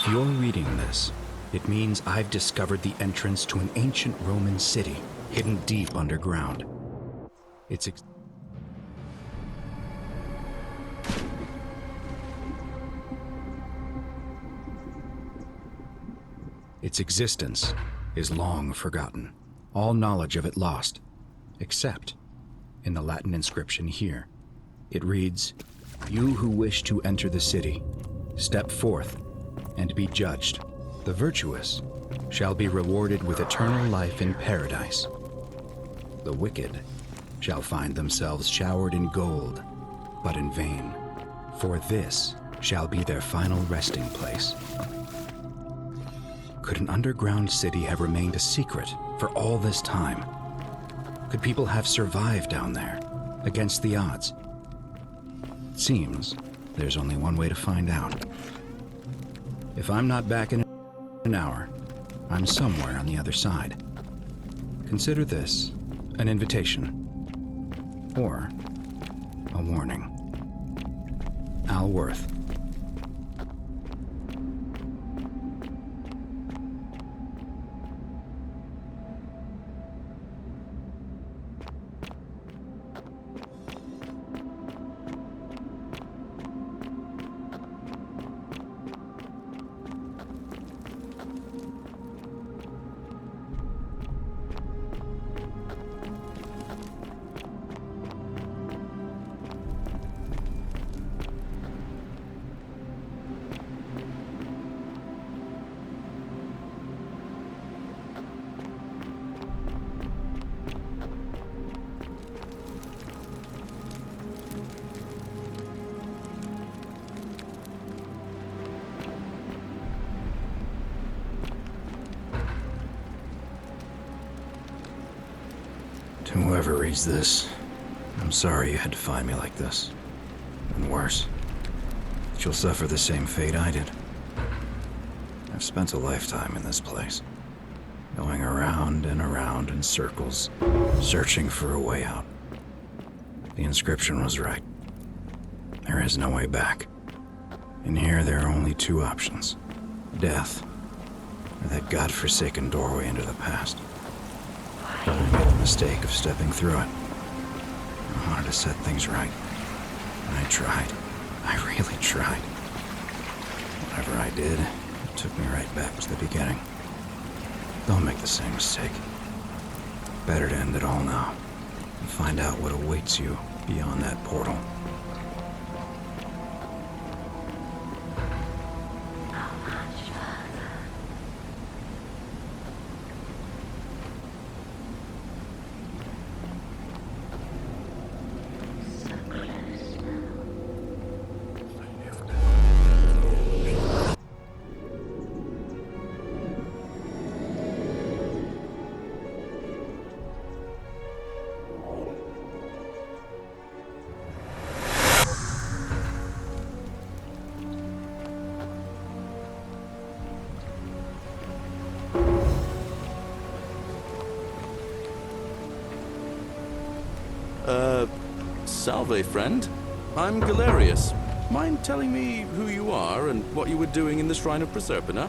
If you're reading this, it means I've discovered the entrance to an ancient Roman city hidden deep underground. Its existence is long forgotten, all knowledge of it lost, except in the Latin inscription here. It reads, "You who wish to enter the city, step forth and be judged. The virtuous shall be rewarded with eternal life in paradise. The wicked shall find themselves showered in gold, but in vain, for this shall be their final resting place." Could an underground city have remained a secret for all this time? Could people have survived down there, against the odds? It seems there's only one way to find out. If I'm not back in an hour, I'm somewhere on the other side. Consider this an invitation, or a warning. Al Worth. To whoever reads this, I'm sorry you had to find me like this. And worse, that you'll suffer the same fate I did. I've spent a lifetime in this place, going around and around in circles, searching for a way out. The inscription was right. There is no way back. In here, there are only two options: death, or that godforsaken doorway into the past. I made the mistake of stepping through it. I wanted to set things right. And I tried. I really tried. Whatever I did, it took me right back to the beginning. Don't make the same mistake. Better to end it all now and find out what awaits you beyond that portal. Salve, friend. I'm Galerius. Mind telling me who you are and what you were doing in the Shrine of Proserpina?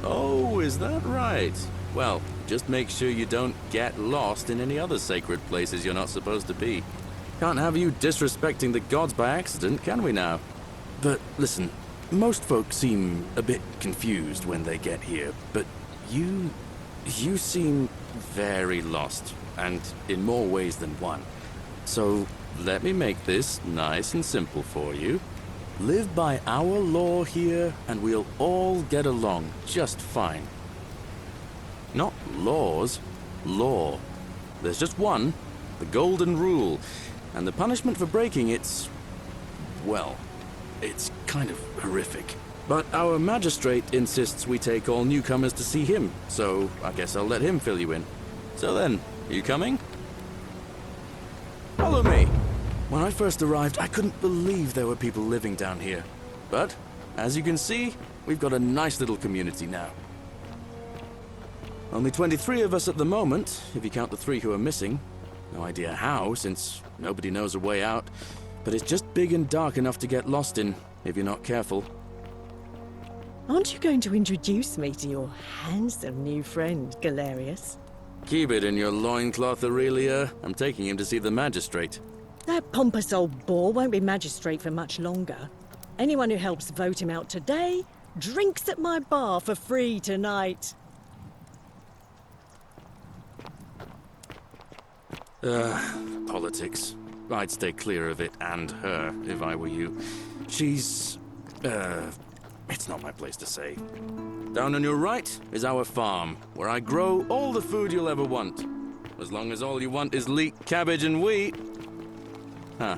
Oh, is that right? Well, just make sure you don't get lost in any other sacred places you're not supposed to be. Can't have you disrespecting the gods by accident, can we now? But listen, most folks seem a bit confused when they get here, but you seem very lost, and in more ways than one. So let me make this nice and simple for you. Live by our law here, and we'll all get along just fine. Not laws, law. There's just one, the golden rule, and the punishment for breaking it's, well, it's kind of horrific. But our magistrate insists we take all newcomers to see him, so I guess I'll let him fill you in. So then, you coming? Follow me. When I first arrived, I couldn't believe there were people living down here. But, as you can see, we've got a nice little community now. Only 23 of us at the moment, if you count the 3 who are missing. No idea how, since nobody knows a way out, but it's just big and dark enough to get lost in, if you're not careful. Aren't you going to introduce me to your handsome new friend, Galerius? Keep it in your loincloth, Aurelia. I'm taking him to see the magistrate. That pompous old bore won't be magistrate for much longer. Anyone who helps vote him out today drinks at my bar for free tonight. Politics. I'd stay clear of it and her, if I were you. She's... it's not my place to say. Down on your right is our farm, where I grow all the food you'll ever want. As long as all you want is leek, cabbage, and wheat. Huh.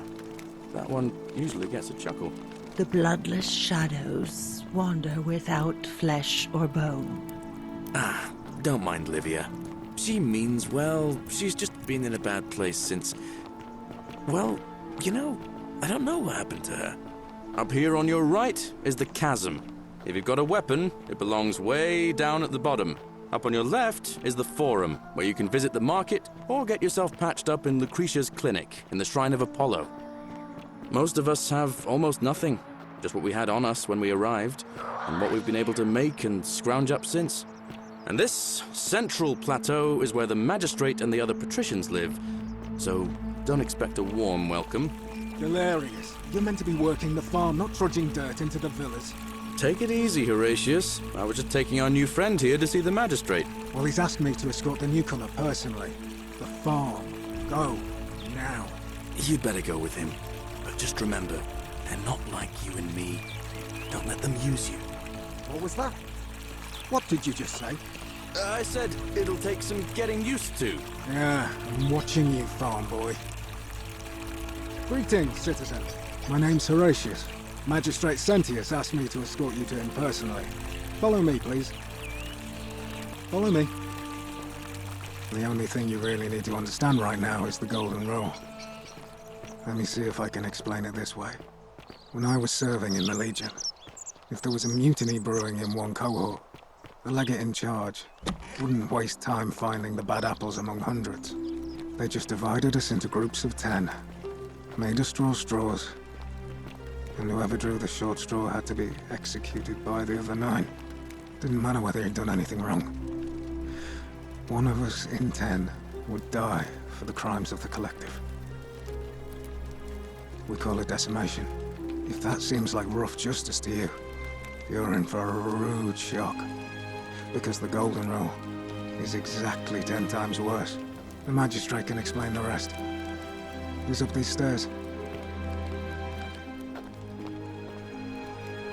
That one usually gets a chuckle. The bloodless shadows wander without flesh or bone. Don't mind Livia. She means well. She's just been in a bad place since... Well, you know, I don't know what happened to her. Up here on your right is the chasm. If you've got a weapon, it belongs way down at the bottom. Up on your left is the Forum, where you can visit the market or get yourself patched up in Lucretia's clinic in the Shrine of Apollo. Most of us have almost nothing, just what we had on us when we arrived, and what we've been able to make and scrounge up since. And this central plateau is where the magistrate and the other patricians live, so don't expect a warm welcome. Galerius, you're meant to be working the farm, not trudging dirt into the villas. Take it easy, Horatius. I was just taking our new friend here to see the magistrate. Well, he's asked me to escort the newcomer personally. The farm. Go. Now. You'd better go with him. But just remember, they're not like you and me. Don't let them use you. What was that? What did you just say? I said it'll take some getting used to. Yeah, I'm watching you, farm boy. Greetings, citizen. My name's Horatius. Magistrate Sentius asked me to escort you to him personally. Follow me, please. Follow me. The only thing you really need to understand right now is the Golden Rule. Let me see if I can explain it this way. When I was serving in the Legion, if there was a mutiny brewing in one cohort, the legate in charge wouldn't waste time finding the bad apples among hundreds. They just divided us into groups of 10, made us draw straws, and whoever drew the short straw had to be executed by the other 9. Didn't matter whether he'd done anything wrong. One of us in 10 would die for the crimes of the collective. We call it decimation. If that seems like rough justice to you, you're in for a rude shock. Because the Golden Rule is exactly 10 times worse. The magistrate can explain the rest. He's up these stairs.